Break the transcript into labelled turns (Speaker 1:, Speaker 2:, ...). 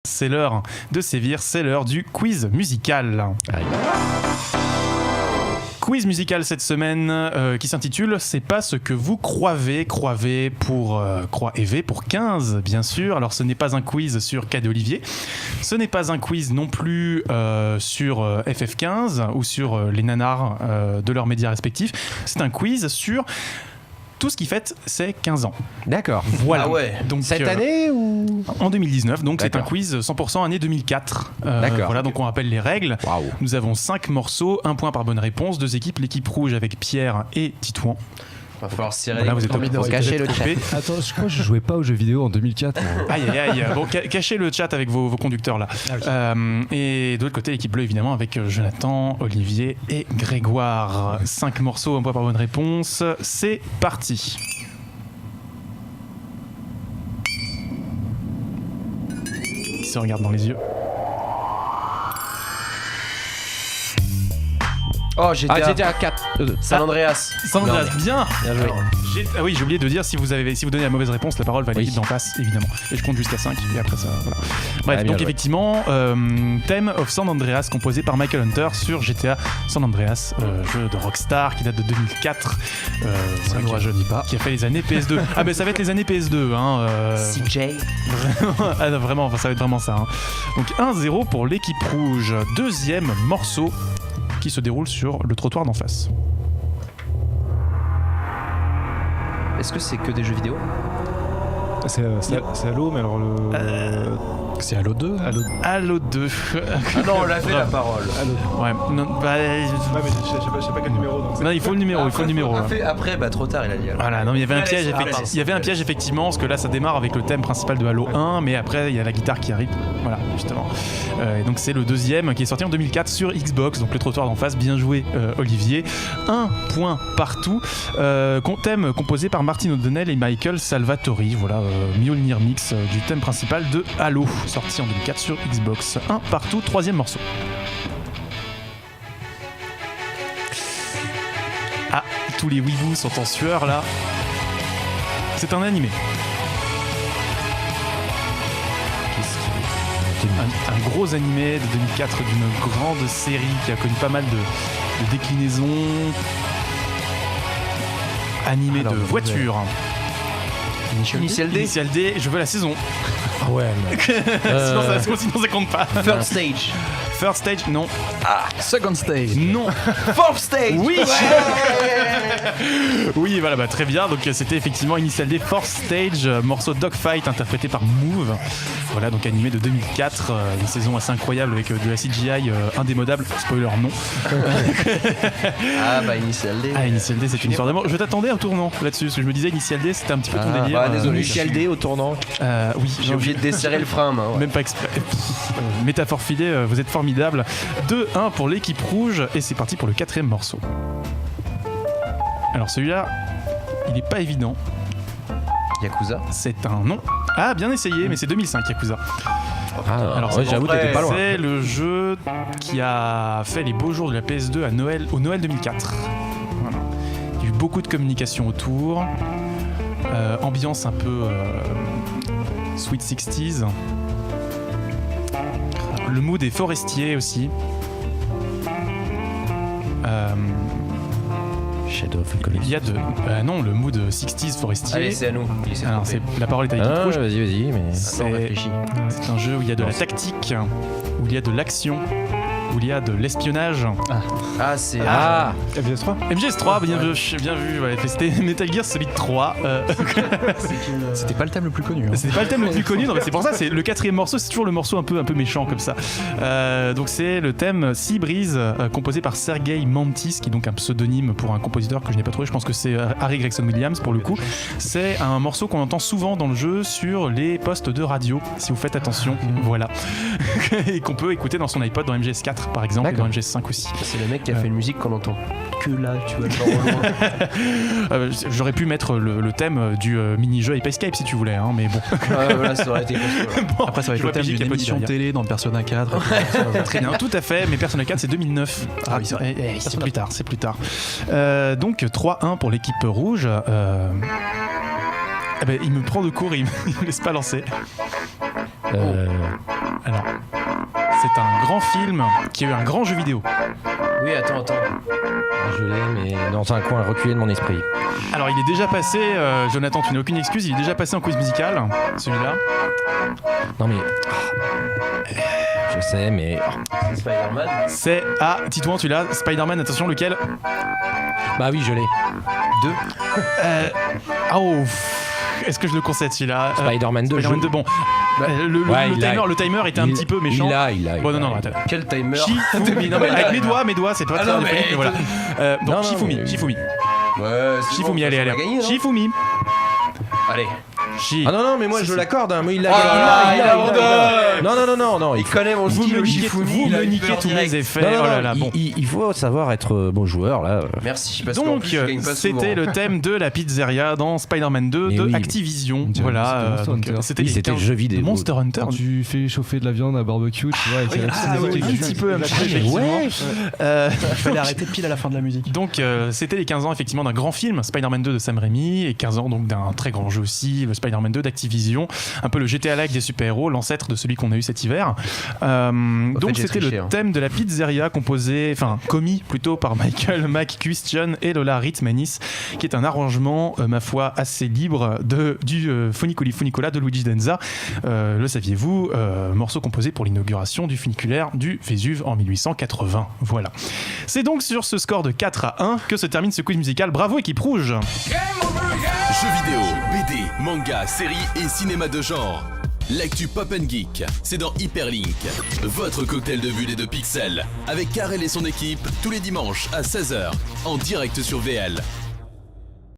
Speaker 1: C'est l'heure de sévir, c'est l'heure du quiz musical.
Speaker 2: Aïe.
Speaker 1: Quiz musical cette semaine qui s'intitule C'est pas ce que vous croyez pour croyez pour 15 bien sûr. Alors ce n'est pas un quiz sur Cadet Olivier, ce n'est pas un quiz non plus sur FF15 ou sur les nanars de leurs médias respectifs. C'est un quiz sur tout ce qui fête ses 15 ans.
Speaker 2: D'accord.
Speaker 1: Voilà.
Speaker 3: Ah ouais.
Speaker 1: Donc,
Speaker 2: cette année ou
Speaker 1: en 2019, donc
Speaker 2: D'accord.
Speaker 1: c'est un quiz 100% année 2004.
Speaker 2: D'accord.
Speaker 1: Voilà, donc on rappelle les règles.
Speaker 2: Waouh.
Speaker 1: Nous avons 5 morceaux, 1 point par bonne réponse, 2 équipes, l'équipe rouge avec Pierre et Titouan.
Speaker 3: Va falloir serrer
Speaker 1: Voilà,
Speaker 3: les
Speaker 1: vous êtes
Speaker 3: coudes.
Speaker 2: Faut cacher le chat.
Speaker 4: Attends, je crois que je jouais pas aux jeux vidéo en 2004. moi.
Speaker 1: Aïe aïe aïe. Bon, cachez le chat avec vos conducteurs là. Et de l'autre côté, l'équipe bleue évidemment avec Jonathan, Olivier et Grégoire. 5 morceaux, 1 point par bonne réponse. C'est parti. Qui se regarde dans les yeux.
Speaker 3: Oh, GTA.
Speaker 2: GTA 4.
Speaker 3: San Andreas.
Speaker 1: San Andreas, bien.
Speaker 3: Bien joué.
Speaker 1: Ah oui, j'ai oublié de dire, si vous donnez la mauvaise réponse, la parole va à l'équipe d'en face, évidemment. Et je compte jusqu'à 5, et après ça, voilà. Bref,
Speaker 2: Ah, bien
Speaker 1: donc
Speaker 2: joué.
Speaker 1: effectivement, Theme of San Andreas, composé par Michael Hunter sur GTA San Andreas, jeu de Rockstar qui date de 2004.
Speaker 4: Ça nous rajeunit pas.
Speaker 1: Qui a fait les années PS2. Ah ben ça va être les années PS2, hein.
Speaker 3: CJ.
Speaker 1: Ah, vraiment, enfin, ça va être vraiment ça. Hein. Donc 1-0 pour l'équipe rouge. Deuxième morceau qui se déroule sur le trottoir d'en face.
Speaker 3: Est-ce que c'est que des jeux vidéo?
Speaker 4: C'est Halo, mais alors le. C'est Halo 2
Speaker 1: Halo 2.
Speaker 3: Ah non, on l'a fait la parole.
Speaker 1: Ouais, non, bah,
Speaker 4: Ouais, mais je sais pas quel numéro. Donc
Speaker 1: non, il faut le numéro, il faut le numéro. hein.
Speaker 3: Après, bah trop tard, il a dit. alors.
Speaker 1: Voilà, non, mais il y avait un piège,
Speaker 3: pardon.
Speaker 1: il y avait un piège effectivement, parce que là ça démarre avec le thème principal de Halo 1, mais après il y a la guitare qui arrive. Voilà, justement. Et donc c'est le deuxième qui est sorti en 2004 sur Xbox, donc le trottoir d'en face. Bien joué, Olivier. 1 point partout. Thème composé par Martin O'Donnell et Michael Salvatori. Voilà, Mjolnir Mix du thème principal de Halo, sorti en 2004 sur Xbox. 1 partout, troisième morceau. Ah, tous les weebos sont en sueur là. C'est un animé. Un gros animé de 2004 d'une grande série qui a connu pas mal de déclinaisons. Animé
Speaker 4: Alors,
Speaker 1: de voitures.
Speaker 3: Initial D.
Speaker 1: Initial D, je veux la saison.
Speaker 4: Ah ouais, mec.
Speaker 1: Sinon ça compte pas.
Speaker 3: First stage.
Speaker 1: First stage, non.
Speaker 4: Second stage.
Speaker 1: Non.
Speaker 3: Fourth stage.
Speaker 1: Oui. Oui, voilà, bah, très bien. Donc c'était effectivement Initial D, Fourth Stage, morceau Dogfight interprété par Move. Voilà, donc animé de 2004, une saison assez incroyable avec de la CGI indémodable. Spoiler, non.
Speaker 3: Ah bah Initial D.
Speaker 1: Ah, Initial D, c'est une histoire d'amour. Je t'attendais au tournant là-dessus, parce que je me disais Initial D, c'était un petit peu ton délire.
Speaker 3: Bah désolé.
Speaker 2: Initial D au tournant.
Speaker 1: Oui,
Speaker 3: J'ai obligé de desserrer le frein, main. Ouais.
Speaker 1: Même pas exprès. Métaphore filée, vous êtes formidable. 2-1 pour l'équipe rouge et c'est parti pour le quatrième morceau. Alors celui-là, il n'est pas évident.
Speaker 3: Yakuza.
Speaker 1: C'est un nom. Ah, bien essayé, mais c'est 2005 Yakuza. Alors,
Speaker 2: ouais, j'avoue, t'étais pas loin.
Speaker 1: C'est le jeu qui a fait les beaux jours de la PS2 à Noël, au Noël 2004. Voilà. Il y a eu beaucoup de communication autour. Ambiance un peu Sweet 60s. Le mood est forestier aussi.
Speaker 2: Shadow of the Colossus.
Speaker 1: Il y a de... non, le mood 60s forestier.
Speaker 3: Allez, c'est à nous. Il s'est
Speaker 1: Alors,
Speaker 3: trompé.
Speaker 1: la parole est à l'équipe
Speaker 2: Ah,
Speaker 1: rouge.
Speaker 2: vas-y, mais.
Speaker 3: Attends, réfléchis.
Speaker 1: C'est un jeu où il y a de la tactique, où il y a de l'action, où il y a de l'espionnage.
Speaker 3: Ah, c'est.
Speaker 2: Ah
Speaker 4: MGS3
Speaker 1: MGS3, bien vu. Ouais, c'était Metal Gear Solid 3.
Speaker 4: C'était pas le thème le plus connu. Hein.
Speaker 1: C'était pas le thème le plus connu, non, mais c'est pour ça, c'est le quatrième morceau, c'est toujours le morceau un peu méchant comme ça. Donc c'est le thème Sea Breeze, composé par Sergei Mantis, qui est donc un pseudonyme pour un compositeur que je n'ai pas trouvé. Je pense que c'est Harry Gregson Williams pour le coup. C'est un morceau qu'on entend souvent dans le jeu sur les postes de radio, si vous faites attention. Voilà. Et qu'on peut écouter dans son iPod, dans MGS4 par exemple, et
Speaker 2: D'accord.
Speaker 1: dans MGS5 aussi.
Speaker 3: C'est le mec qui a fait une musique qu'on entend que là, tu vois, genre au loin.
Speaker 1: J'aurais pu mettre le thème du mini-jeu Ape Escape si tu voulais, hein, mais bon.
Speaker 3: Ouais, voilà, ça aurait été costaud.
Speaker 1: Bon,
Speaker 4: Après, ça va
Speaker 1: je
Speaker 4: être
Speaker 1: vois
Speaker 4: le thème
Speaker 1: PJ qui
Speaker 4: d'une
Speaker 1: applaudit
Speaker 4: émission
Speaker 1: derrière.
Speaker 4: télé dans Persona 4.
Speaker 1: Très bien, tout à fait, mais Persona 4 c'est 2009.
Speaker 4: Ah oui, c'est vrai.
Speaker 1: C'est plus tard. Donc 3-1 pour l'équipe rouge. Il me prend de court et il me laisse pas lancer. C'est un grand film qui a eu un grand jeu vidéo.
Speaker 3: Oui, attends.
Speaker 2: Je l'ai, mais dans un coin reculé de mon esprit.
Speaker 1: Alors, il est déjà passé, Jonathan, tu n'as aucune excuse, il est déjà passé en quiz musical, celui-là.
Speaker 2: Non mais... Je sais, mais...
Speaker 3: C'est Spider-Man.
Speaker 1: C'est... Ah, Titouan, tu l'as. Spider-Man, attention, lequel?
Speaker 2: Bah oui, je l'ai.
Speaker 3: 2.
Speaker 1: Oh, est-ce que je le concède, celui-là?
Speaker 2: Spider-Man 2,
Speaker 1: Spider-Man 2, bon. Le timer était un petit peu méchant.
Speaker 2: Il a.
Speaker 1: Bon, non, attends.
Speaker 3: Quel timer?
Speaker 1: Shifumi, non, mais avec mes doigts, c'est pas très
Speaker 3: non, mais-
Speaker 1: radiophonique, mais voilà. Donc,
Speaker 2: Non,
Speaker 1: Shifumi.
Speaker 3: Ouais, c'est
Speaker 1: Shifumi,
Speaker 3: bon,
Speaker 1: allez.
Speaker 3: on a gagné, non
Speaker 1: Shifumi.
Speaker 3: Allez.
Speaker 2: Ah non, mais moi je l'accorde, hein. Moi il l'a Non, il
Speaker 3: Connais mon
Speaker 1: Vous
Speaker 3: style,
Speaker 1: me
Speaker 3: le
Speaker 1: niquez,
Speaker 3: Shifumi,
Speaker 1: vous
Speaker 3: il a
Speaker 1: me
Speaker 3: eu
Speaker 1: niquez
Speaker 3: peur
Speaker 1: tous
Speaker 3: direct.
Speaker 1: mes effets.
Speaker 2: Non,
Speaker 1: Oh là là, bon.
Speaker 2: il faut savoir être bon joueur là.
Speaker 3: Merci, parce qu'en
Speaker 1: Donc,
Speaker 3: plus, je gagne pas souvent.
Speaker 1: c'était le thème de la pizzeria dans Spider-Man 2
Speaker 2: Mais
Speaker 1: de
Speaker 2: oui.
Speaker 1: Activision.
Speaker 4: On dirait
Speaker 1: Voilà,
Speaker 4: Monster
Speaker 1: donc,
Speaker 4: Hunter.
Speaker 1: c'était
Speaker 2: Oui,
Speaker 1: les
Speaker 2: c'était
Speaker 1: 15
Speaker 2: jeu vidéo.
Speaker 1: Monster Hunter.
Speaker 4: Quand tu fais chauffer de la viande à barbecue, tu vois, avec la petite musique
Speaker 1: un
Speaker 4: qui
Speaker 1: petit
Speaker 4: joue.
Speaker 1: peu, effectivement.
Speaker 2: Ouais.
Speaker 5: Il fallait arrêter pile à la fin de la musique.
Speaker 1: Donc c'était les 15 ans effectivement d'un grand film, Spider-Man 2 de Sam Raimi, et 15 ans donc d'un très grand jeu aussi, le Spider-Man 2 d'Activision, un peu le GTA-like des super-héros, l'ancêtre de celui qu'on a eu cet hiver. Donc
Speaker 3: j'ai
Speaker 1: c'était
Speaker 3: triché,
Speaker 1: le
Speaker 3: hein.
Speaker 1: thème de la pizzeria commis plutôt par Michael McCuistion et Lola Ritmanis, qui est un arrangement, ma foi, assez libre du Funiculi Funicola de Luigi Denza. Le saviez-vous, morceau composé pour l'inauguration du funiculaire du Vésuve en 1880. Voilà. C'est donc sur ce score de 4-1 que se termine ce quiz musical. Bravo équipe rouge!
Speaker 6: Jeux vidéo, BD, manga, séries et cinéma de genre. L'actu Pop & Geek, c'est dans Hyperlink, votre cocktail de bulles et de pixels, avec Karel et son équipe, tous les dimanches à 16h, en direct sur VL.